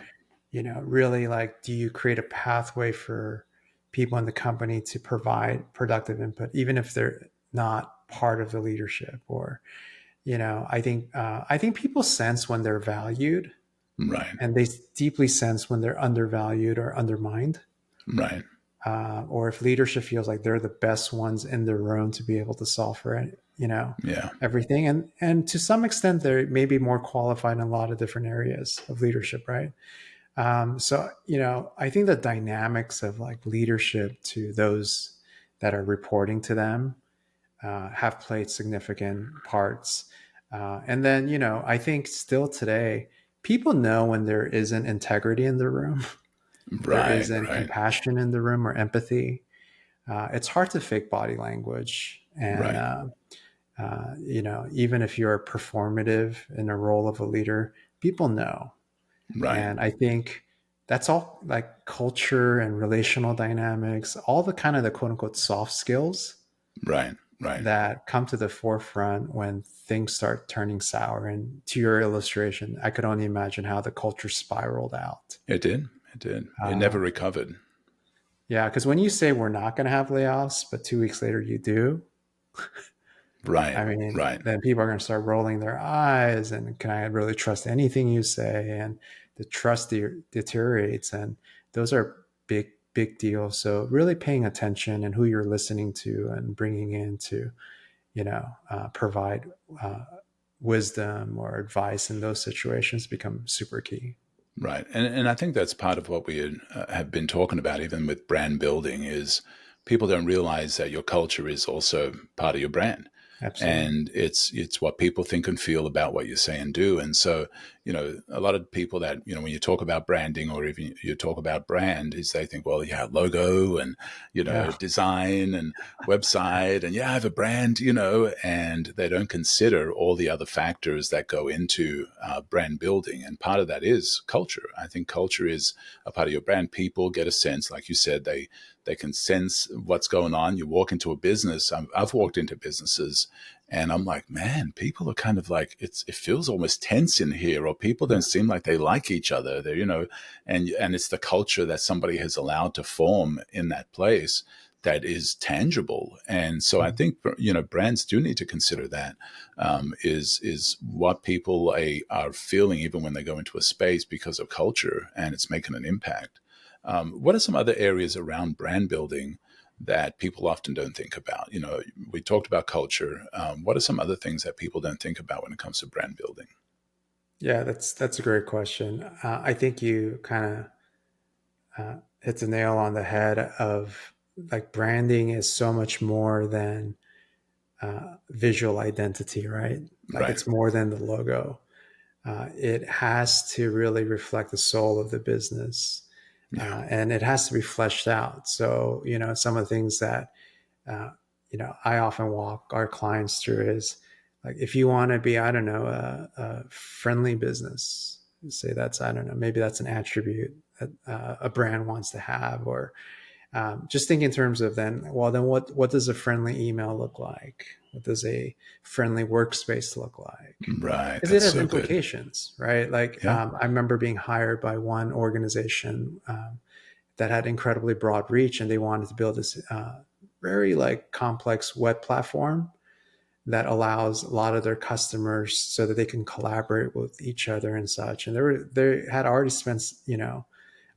really, like, do you create a pathway for people in the company to provide productive input even if they're not part of the leadership? Or I think people sense when they're valued, Right. and they deeply sense when they're undervalued or undermined, Right. or if leadership feels like they're the best ones in the room to be able to solve for it, Yeah. everything. And to some extent, they may be more qualified in a lot of different areas of leadership, right? So I think the dynamics of like leadership to those that are reporting to them have played significant parts. And then I think still today, people know when there isn't integrity in the room, there Right. isn't Right. compassion in the room or empathy. It's hard to fake body language. And, Right. even if you're performative in a role of a leader, people know. Right. And I think that's all like culture and relational dynamics, all the kind of the quote unquote soft skills Right. Right. that come to the forefront when things start turning sour. And to your illustration, I could only imagine how the culture spiraled out. It did. It did. It Uh, never recovered. Yeah, because when you say we're not going to have layoffs, but 2 weeks later you do, Right. I mean, Right. then people are going to start rolling their eyes. And can I really trust anything you say? And the trust deteriorates. And those are big, big deals. So really paying attention and who you're listening to and bringing in to, provide uh, wisdom or advice in those situations become super key. Right. And I think that's part of what we have been talking about, even with brand building, is people don't realize that your culture is also part of your brand. Absolutely. and it's what people think and feel about what you say and do. And so, a lot of people that, when you talk about branding or even you talk about brand, is they think, well, yeah, logo and, Yeah. design and website, and yeah, I have a brand, and they don't consider all the other factors that go into brand building. And part of that is culture. I think culture is a part of your brand. People get a sense, like you said, they can sense what's going on. You walk into a business. I've walked into businesses and I'm like, man, people are kind of like, it feels almost tense in here, or people don't seem like they like each other. They're, and it's the culture that somebody has allowed to form in that place that is tangible. And so I think, brands do need to consider that, is what people are feeling even when they go into a space because of culture, and it's making an impact. What are some other areas around brand building that people often don't think about? We talked about culture. What are some other things that people don't think about when it comes to brand building? Yeah, that's a great question. I think you kind of hit the nail on the head of like branding is so much more than visual identity, right? Like Right. it's more than the logo. It has to really reflect the soul of the business, Yeah. and it has to be fleshed out. So, some of the things that uh, I often walk our clients through is like if you want to be, I don't know, a friendly business, say that's, I don't know, maybe that's an attribute that a brand wants to have, or just think in terms of then what does a friendly email look like? What does a friendly workspace look like? Right. Because it That's has so good. implications, right? Like Yeah. I remember being hired by one organization that had incredibly broad reach, and they wanted to build this very like complex web platform that allows a lot of their customers so that they can collaborate with each other and such. And they had already spent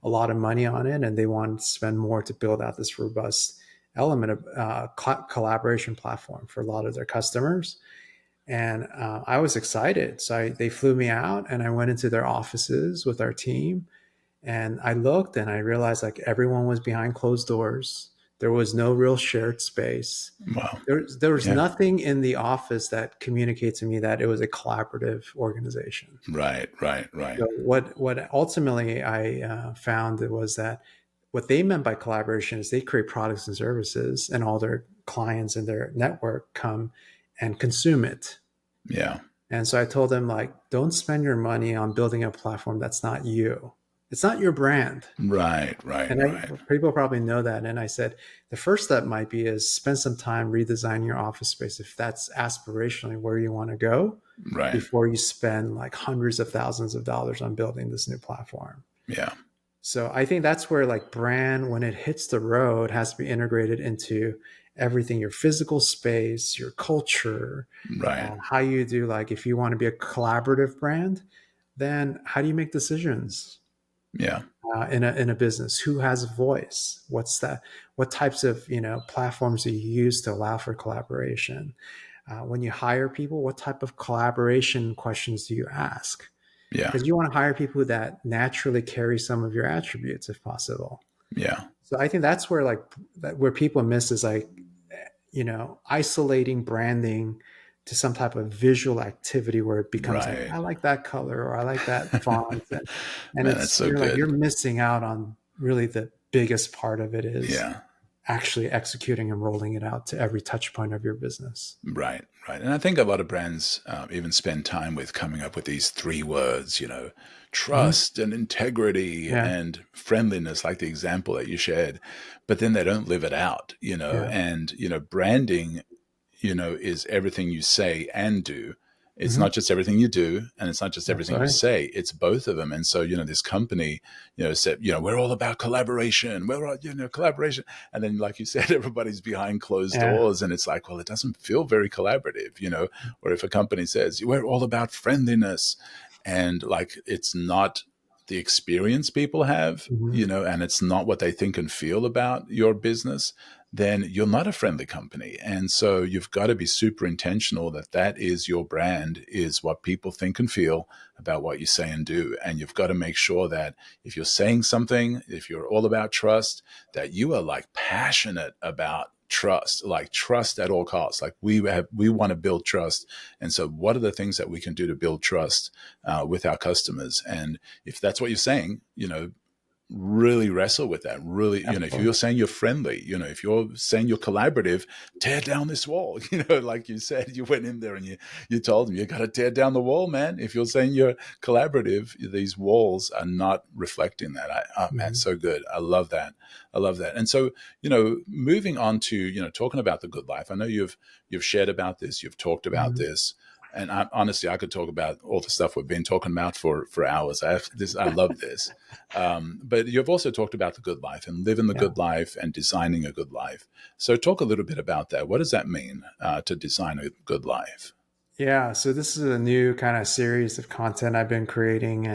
a lot of money on it, and they wanted to spend more to build out this robust element of collaboration platform for a lot of their customers. And I was excited. So they flew me out and I went into their offices with our team. And I looked and I realized like everyone was behind closed doors. There was no real shared space. Wow. There was Yeah. nothing in the office that communicated to me that it was a collaborative organization. Right. Right. Right. So what ultimately I found was that what they meant by collaboration is they create products and services, and all their clients in their network come and consume it. Yeah. And so I told them like, don't spend your money on building a platform that's not you. It's not your brand. Right. Right. And Right. people probably know that. And I said, the first step might be is spend some time redesigning your office space if that's aspirationally where you want to go Right. before you spend like hundreds of thousands of dollars on building this new platform. Yeah. So I think that's where like brand, when it hits the road, has to be integrated into everything, your physical space, your culture, Right. how you do, like if you want to be a collaborative brand, then how do you make decisions Yeah. in a business? Who has a voice? What's that? What types of platforms do you use to allow for collaboration? When you hire people, what type of collaboration questions do you ask? Yeah. Because you want to hire people that naturally carry some of your attributes if possible. Yeah. So I think that's where where people miss is like isolating branding to some type of visual activity where it becomes like, Right. I like that color or I like that font, and Man, that's it's so you're like good. you're missing out on really the biggest part of it is Yeah. actually executing and rolling it out to every touch point of your business. Right, right. And I think a lot of brands even spend time with coming up with these three words, Mhm. trust and integrity Yeah, and friendliness, like the example that you shared, but then they don't live it out, yeah, and, branding, is everything you say and do. It's hmm, not just everything you do, and it's not just that's everything you right. say. It's both of them. And so, this company, said, we're all about collaboration. We're all, collaboration. And then, like you said, everybody's behind closed Yeah, doors, and it's like, well, it doesn't feel very collaborative, Or if a company says we're all about friendliness, and like it's not the experience people have, hmm, and it's not what they think and feel about your business, then you're not a friendly company. And so you've got to be super intentional that that is your brand, is what people think and feel about what you say and do. And you've got to make sure that if you're saying something, if you're all about trust, that you are like passionate about trust, like trust at all costs. Like we want to build trust. And so what are the things that we can do to build trust with our customers? And if that's what you're saying, really wrestle with that. Really, if Absolutely. you're saying you're friendly, if you're saying you're collaborative, tear down this wall. Like you said, you went in there and you told them you got to tear down the wall, man. If you're saying you're collaborative, these walls are not reflecting that. Oh man, Mhm. so good. I love that. I love that. And so, moving on to, talking about the good life. I know you've shared about this, you've talked about Mhm. this. And honestly, I could talk about all the stuff we've been talking about for hours. I love this. But you've also talked about the good life and living the Yeah. good life and designing a good life. So talk a little bit about that. What does that mean to design a good life? Yeah, so this is a new kind of series of content I've been creating,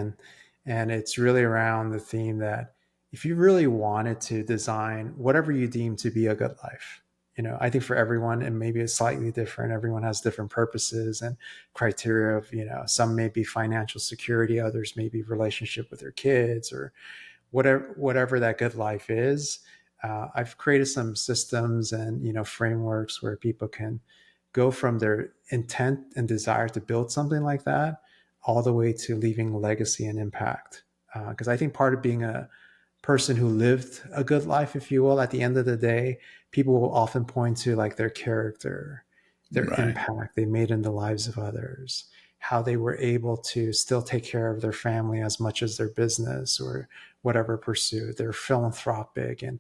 and it's really around the theme that if you really wanted to design whatever you deem to be a good life, I think for everyone, and maybe it's slightly different. Everyone has different purposes and criteria of, some may be financial security, others may be relationship with their kids, or whatever that good life is. I've created some systems and frameworks where people can go from their intent and desire to build something like that all the way to leaving legacy and impact. Because I think part of being a person who lived a good life, if you will, at the end of the day, people will often point to like their character, their Right. impact they made in the lives of others, how they were able to still take care of their family as much as their business or whatever pursuit. They're philanthropic and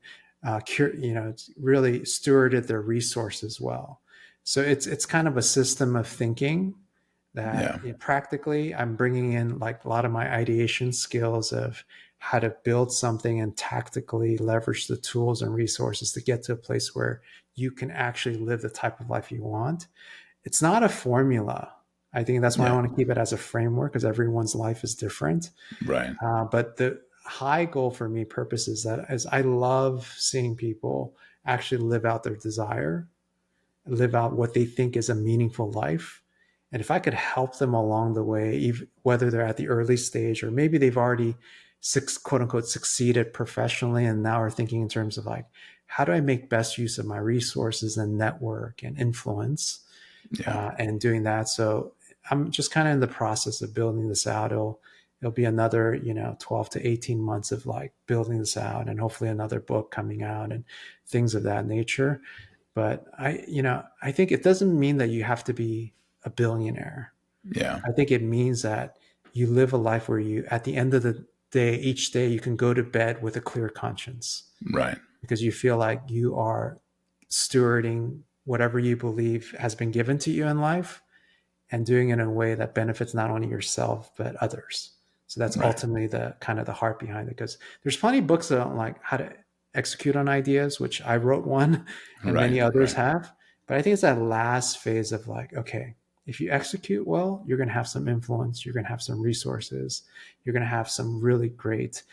really stewarded their resources well. So it's kind of a system of thinking that Yeah. practically I'm bringing in like a lot of my ideation skills of how to build something and tactically leverage the tools and resources to get to a place where you can actually live the type of life you want. It's not a formula. I think that's why I Yeah. want to keep it as a framework because everyone's life is different. Right. But the high goal for me purpose is that as I love seeing people actually live out their desire, live out what they think is a meaningful life. And if I could help them along the way, even, whether they're at the early stage or maybe they've already quote unquote succeeded professionally and now are thinking in terms of like, how do I make best use of my resources and network and influence Yeah. and doing that. So I'm just kind of in the process of building this out. It'll be another 12 to 18 months of like building this out and hopefully another book coming out and things of that nature. But I think it doesn't mean that you have to be a billionaire. Yeah. I think it means that you live a life where you, at the end of the day, each day, you can go to bed with a clear conscience Right. because you feel like you are stewarding whatever you believe has been given to you in life and doing it in a way that benefits not only yourself but others. So that's Right. ultimately the kind of the heart behind it. Because there's plenty of books on like how to execute on ideas, which I wrote one, and Right. many others Right. have. But I think it's that last phase of like, okay, if you execute well, you're going to have some influence, you're going to have some resources, you're going to have some really great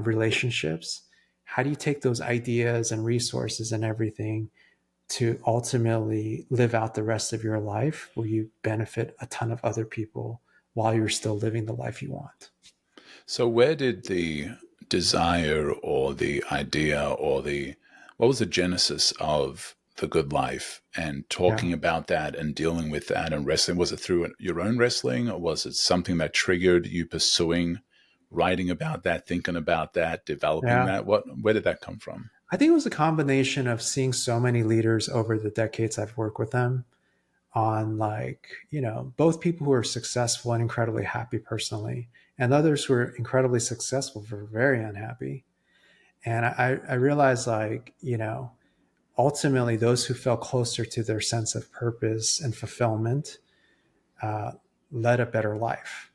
relationships. How do you take those ideas and resources and everything to ultimately live out the rest of your life where you benefit a ton of other people while you're still living the life you want? So where did the desire or the idea or what was the genesis of the good life and Yeah. talking about that and dealing with that and wrestling? Was it through your own wrestling, or was it something that triggered you pursuing writing about that, thinking about that, developing Yeah. that? Where did that come from? I think it was a combination of seeing so many leaders over the decades I've worked with them on like, both people who are successful and incredibly happy personally, and others who are incredibly successful but very unhappy. And I realized like, ultimately those who felt closer to their sense of purpose and fulfillment uh, led a better life.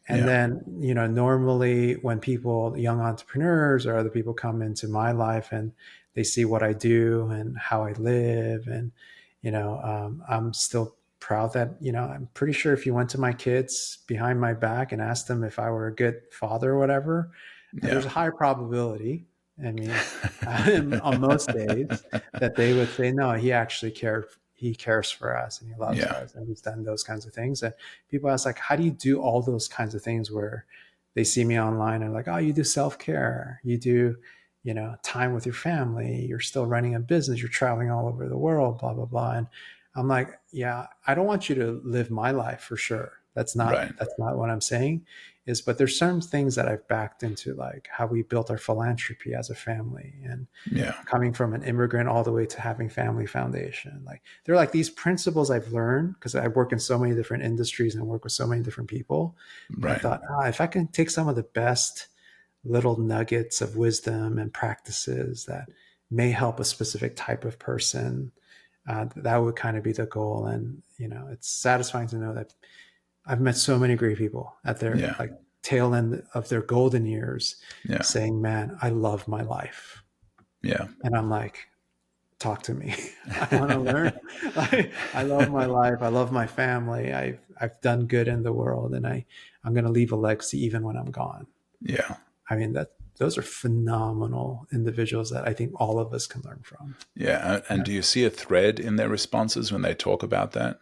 And Yeah. then, normally when people, young entrepreneurs or other people come into my life and they see what I do and how I live, and, I'm still proud that, I'm pretty sure if you went to my kids behind my back and asked them if I were a good father or whatever, there's Yeah. a higher probability. I mean, on most days that they would say, no, he actually cared. He cares for us and he loves Yeah. us and he's done those kinds of things. And people ask like, how do you do all those kinds of things where they see me online and like, oh, you do self-care, you do, time with your family. You're still running a business. You're traveling all over the world, blah, blah, blah. And I'm like, yeah, I don't want you to live my life for sure. Right. That's not what I'm saying but there's certain things that I've backed into, like how we built our philanthropy as a family, and Yeah. coming from an immigrant all the way to having family foundation. Like they're like these principles I've learned because I work in so many different industries and work with so many different people. And I Right. thought, if I can take some of the best little nuggets of wisdom and practices that may help a specific type of person, that would kind of be the goal. And, it's satisfying to know that I've met so many great people at their Yeah. like tail end of their golden years Yeah. saying, man, I love my life. Yeah. And I'm like, talk to me. I want to learn. I love my life. I love my family. I've done good in the world, and I'm going to leave a legacy even when I'm gone. Yeah. I mean, those are phenomenal individuals that I think all of us can learn from. Yeah. And do you see a thread in their responses when they talk about that?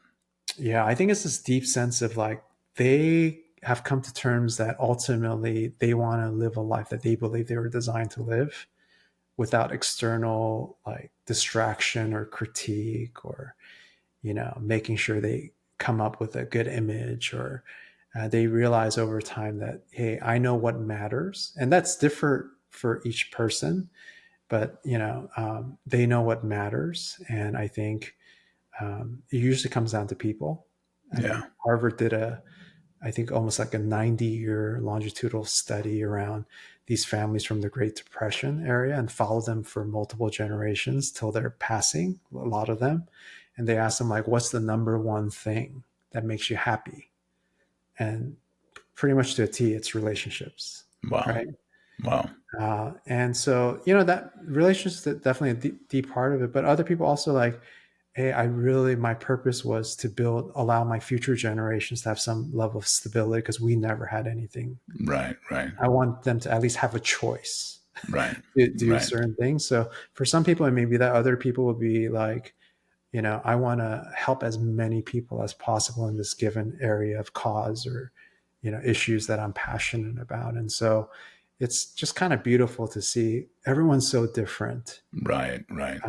Yeah, I think it's this deep sense of like they have come to terms that ultimately they want to live a life that they believe they were designed to live without external like distraction or critique, or making sure they come up with a good image, or they realize over time that, hey, I know what matters, and that's different for each person, but they know what matters. And I think it usually comes down to people. I Yeah. mean, Harvard did I think almost like a 90-year longitudinal study around these families from the Great Depression area and followed them for multiple generations till they're passing, a lot of them. And they asked them, like, what's the number one thing that makes you happy? And pretty much to a T, it's relationships, Wow. right? Wow. And so, that relationships is definitely a deep part of it. But other people also like, hey, my purpose was to allow my future generations to have some level of stability because we never had anything. Right. Right. I want them to at least have a choice Right. to do Right. certain things. So for some people, it may be that other people would be like, I want to help as many people as possible in this given area of cause or, issues that I'm passionate about. And so it's just kind of beautiful to see everyone's so different. Right. Right.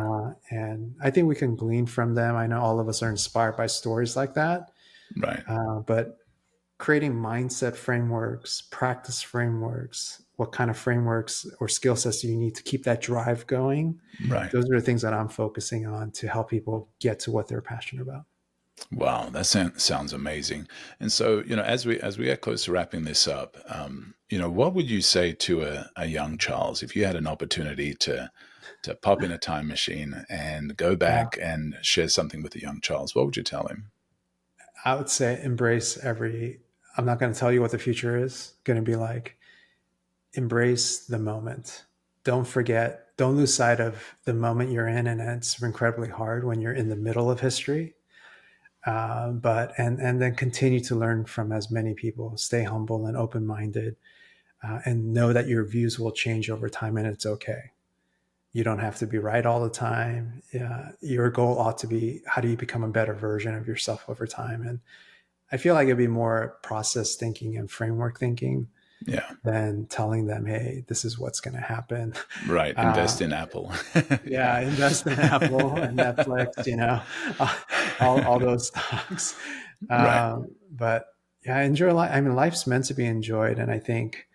And I think we can glean from them. I know all of us are inspired by stories like that. Right. But creating mindset frameworks, practice frameworks, what kind of frameworks or skill sets do you need to keep that drive going? Right. Those are the things that I'm focusing on to help people get to what they're passionate about. Wow, that sounds amazing. And so, as we get close to wrapping this up, what would you say to a young Charles if you had an opportunity to pop in a time machine and go Yeah, back and share something with a young Charles? What would you tell him? I would say I'm not going to tell you what the future is going to be like. Embrace the moment. Don't lose sight of the moment you're in. And it's incredibly hard when you're in the middle of history. And then continue to learn from as many people, stay humble and open-minded, and know that your views will change over time, and it's okay. You don't have to be right all the time. Your goal ought to be, how do you become a better version of yourself over time? And I feel like it'd be more process thinking and framework thinking Yeah, than telling them, hey, this is what's going to happen. right. Uh, Invest in Apple. yeah, invest in Apple and Netflix, uh, all those stocks. Right. But yeah, enjoy life. I mean, life's meant to be enjoyed, and I think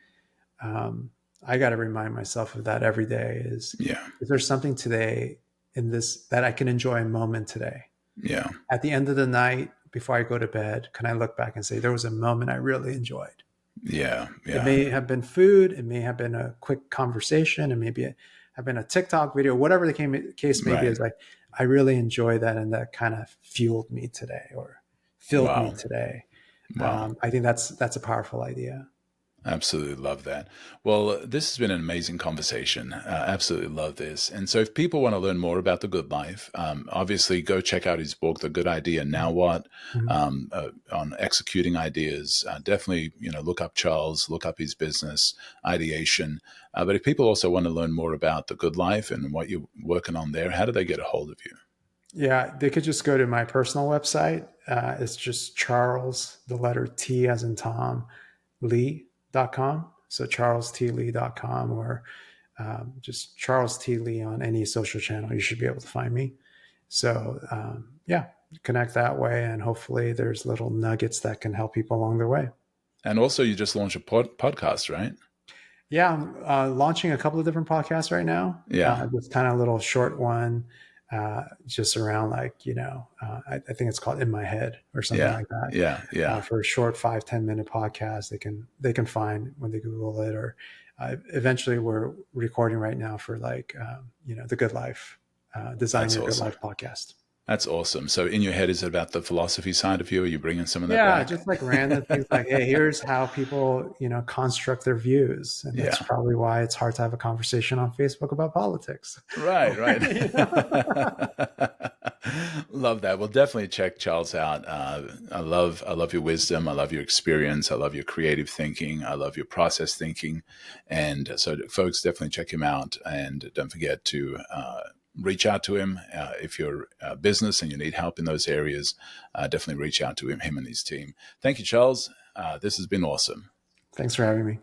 I got to remind myself of that every day. Yeah. Is there something today in this that I can enjoy a moment today? Yeah. At the end of the night, before I go to bed, can I look back and say there was a moment I really enjoyed? Yeah. It Yeah. may have been food. It may have been a quick conversation. It may have been a TikTok video, whatever the case may be. Right. Is like, I really enjoy that. And that kind of fueled me today or filled me Wow. today. Wow. I think that's a powerful idea. Absolutely love that. Well, this has been an amazing conversation. Absolutely love this. And so, if people want to learn more about the good life, obviously go check out his book, The Good Idea. Now what? Mhm. On executing ideas. Definitely, look up Charles, look up his business, ideation. But if people also want to learn more about the good life and what you're working on there, how do they get a hold of you? Yeah, they could just go to my personal website. It's just Charles, the letter T as in Tom, Lee.com. So charlestlee.com, or just Charles T. Lee on any social channel. You should be able to find me. So yeah, connect that way, and hopefully there's little nuggets that can help people along their way. And also, you just launched a podcast, right? Yeah, I'm launching a couple of different podcasts right now. Yeah. Just kind of a little short one, just around like, I think it's called In My Head or something Yeah. like that. Yeah. Yeah. For a short 5-10 minute podcast, they can find when they Google it. Or eventually, we're recording right now for like the Good Life, Design That's Your Good awesome. Life podcast. That's awesome. So in your head, is it about the philosophy side of you? Are you bringing some of that Yeah, back? just like random things like, hey, here's how people, construct their views. And that's Yeah. probably why it's hard to have a conversation on Facebook about politics. Right, right. You know? Love that. Well, definitely check Charles out. I love your wisdom. I love your experience. I love your creative thinking. I love your process thinking. And so folks, definitely check him out. And don't forget to reach out to him. If you're a business and you need help in those areas, definitely reach out to him and his team. Thank you, Charles. This has been awesome. Thanks for having me.